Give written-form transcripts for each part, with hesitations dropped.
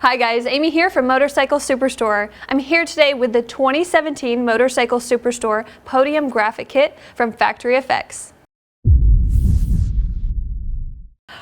Hi guys, Amy here from Motorcycle Superstore. I'm here today with the 2017 Motorcycle Superstore Podium Graphic Kit from Factory Effects.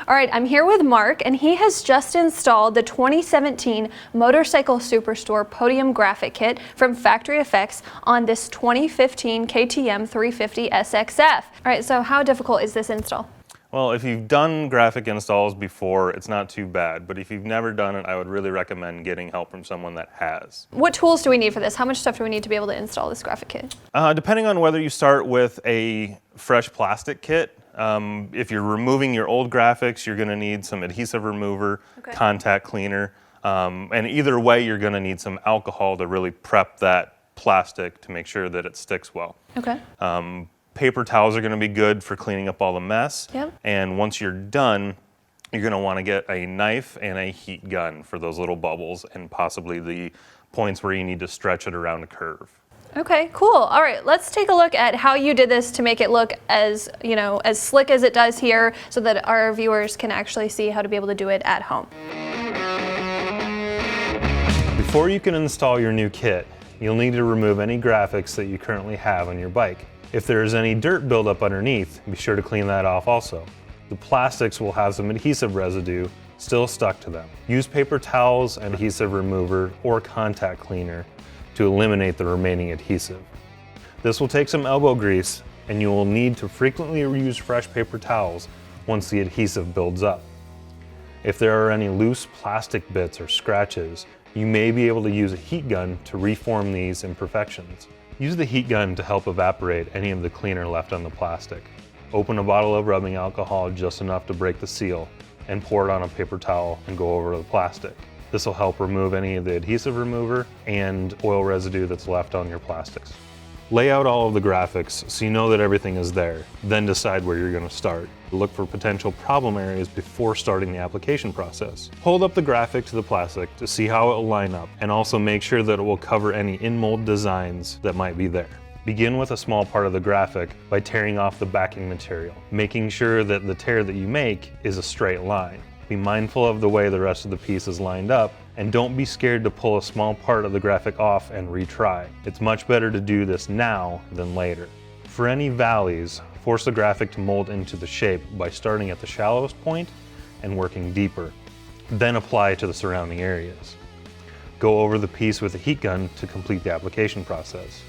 Alright, I'm here with Mark and he has just installed the 2017 Motorcycle Superstore Podium Graphic Kit from Factory Effects on this 2015 KTM 350 SXF. Alright, so how difficult is this install? Well, if you've done graphic installs before, it's not too bad. But if you've never done it, I would really recommend getting help from someone that has. What tools do we need for this? How much stuff do we need to be able to install this graphic kit? Depending on whether you start with a fresh plastic kit, if you're removing your old graphics, you're going to need some adhesive remover, contact cleaner, and either way, you're going to need some alcohol to really prep that plastic to make sure that it sticks well. Okay. Paper towels are going to be good for cleaning up all the mess. Yep. And once you're done, you're going to want to get a knife and a heat gun for those little bubbles and possibly the points where you need to stretch it around a curve. Okay, cool. All right, let's take a look at how you did this to make it look as, as slick as it does here so that our viewers can actually see how to be able to do it at home. Before you can install your new kit, you'll need to remove any graphics that you currently have on your bike. If there is any dirt buildup underneath, be sure to clean that off also. The plastics will have some adhesive residue still stuck to them. Use paper towels, and adhesive remover, or contact cleaner to eliminate the remaining adhesive. This will take some elbow grease, and you will need to frequently reuse fresh paper towels once the adhesive builds up. If there are any loose plastic bits or scratches, you may be able to use a heat gun to reform these imperfections. Use the heat gun to help evaporate any of the cleaner left on the plastic. Open a bottle of rubbing alcohol just enough to break the seal and pour it on a paper towel and go over the plastic. This will help remove any of the adhesive remover and oil residue that's left on your plastics. Lay out all of the graphics so you know that everything is there, then decide where you're going to start. Look for potential problem areas before starting the application process. Hold up the graphic to the plastic to see how it will line up, and also make sure that it will cover any in-mold designs that might be there. Begin with a small part of the graphic by tearing off the backing material, making sure that the tear that you make is a straight line. Be mindful of the way the rest of the piece is lined up, and don't be scared to pull a small part of the graphic off and retry. It's much better to do this now than later. For any valleys, force the graphic to mold into the shape by starting at the shallowest point and working deeper. Then apply to the surrounding areas. Go over the piece with a heat gun to complete the application process.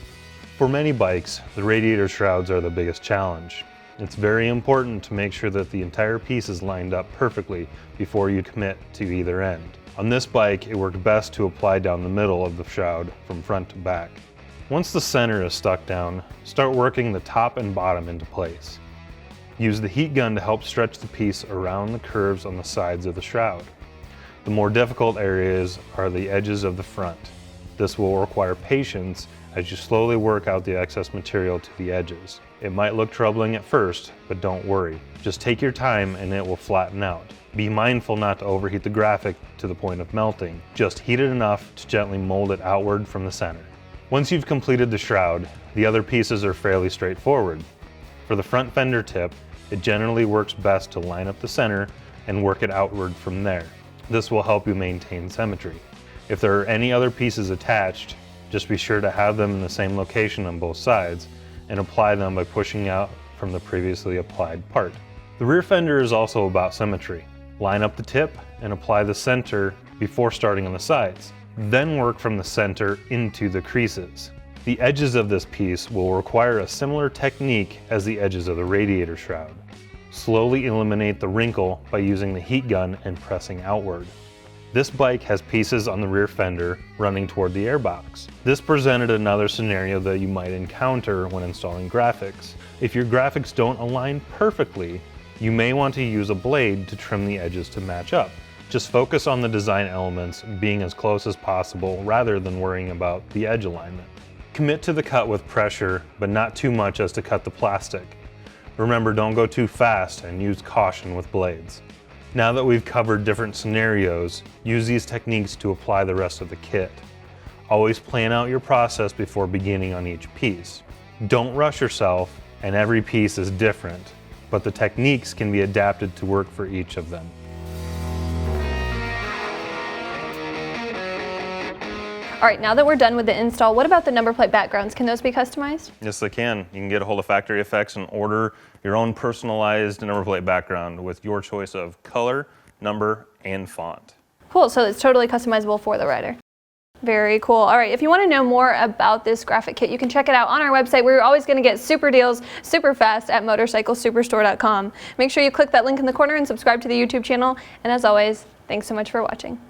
For many bikes, the radiator shrouds are the biggest challenge. It's very important to make sure that the entire piece is lined up perfectly before you commit to either end. On this bike, it worked best to apply down the middle of the shroud from front to back. Once the center is stuck down, start working the top and bottom into place. Use the heat gun to help stretch the piece around the curves on the sides of the shroud. The more difficult areas are the edges of the front. This will require patience as you slowly work out the excess material to the edges. It might look troubling at first, but don't worry. Just take your time and it will flatten out. Be mindful not to overheat the graphic to the point of melting. Just heat it enough to gently mold it outward from the center. Once you've completed the shroud, the other pieces are fairly straightforward. For the front fender tip, it generally works best to line up the center and work it outward from there. This will help you maintain symmetry. If there are any other pieces attached, just be sure to have them in the same location on both sides and apply them by pushing out from the previously applied part. The rear fender is also about symmetry. Line up the tip and apply the center before starting on the sides. Then work from the center into the creases. The edges of this piece will require a similar technique as the edges of the radiator shroud. Slowly eliminate the wrinkle by using the heat gun and pressing outward. This bike has pieces on the rear fender running toward the airbox. This presented another scenario that you might encounter when installing graphics. If your graphics don't align perfectly, you may want to use a blade to trim the edges to match up. Just focus on the design elements being as close as possible rather than worrying about the edge alignment. Commit to the cut with pressure, but not too much as to cut the plastic. Remember, don't go too fast and use caution with blades. Now that we've covered different scenarios, use these techniques to apply the rest of the kit. Always plan out your process before beginning on each piece. Don't rush yourself, and every piece is different, but the techniques can be adapted to work for each of them. All right, now that we're done with the install, what about the number plate backgrounds? Can those be customized? Yes, they can. You can get a hold of Factory Effects and order your own personalized number plate background with your choice of color, number, and font. Cool, so it's totally customizable for the rider. Very cool. All right, if you want to know more about this graphic kit, you can check it out on our website. We're always going to get super deals super fast at motorcyclesuperstore.com. Make sure you click that link in the corner and subscribe to the YouTube channel. And as always, thanks so much for watching.